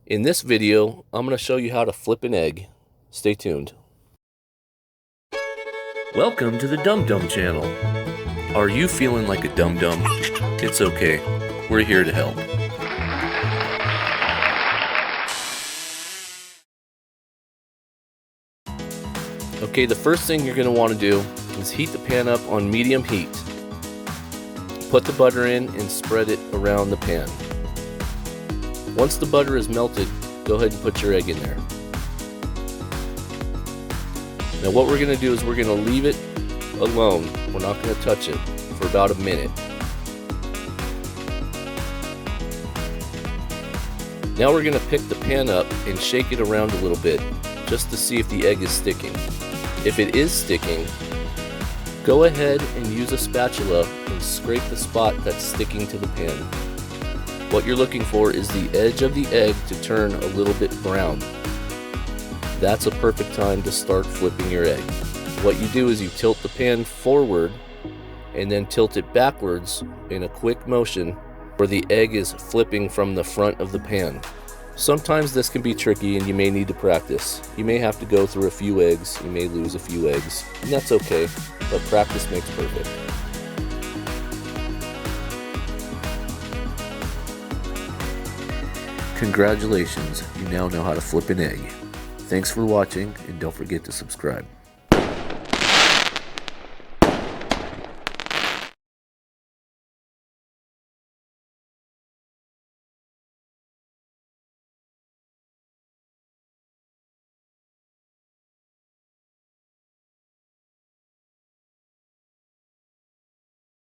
In this video, I'm going to show you how to flip an egg. Stay tuned. Welcome to the Dum Dum Channel. Are you feeling like a dum-dum? It's okay. We're here to help. Okay, the first thing you're going to want to do is heat the pan up on medium heat. Put the butter in and spread it around the pan. Once the butter is melted, go ahead and put your egg in there. Now what we're going to do is we're going to leave it alone. We're not going to touch it for about a minute. Now we're going to pick the pan up and shake it around a little bit just to see if the egg is sticking. If it is sticking, go ahead and use a spatula and scrape the spot that's sticking to the pan. What you're looking for is the edge of the egg to turn a little bit brown. That's a perfect time to start flipping your egg. What you do is you tilt the pan forward and then tilt it backwards in a quick motion where the egg is flipping from the front of the pan. Sometimes this can be tricky and you may need to practice. You may have to go through a few eggs, you may lose a few eggs, and that's okay, but practice makes perfect. Congratulations, you now know how to flip an egg. Thanks for watching, and don't forget to subscribe.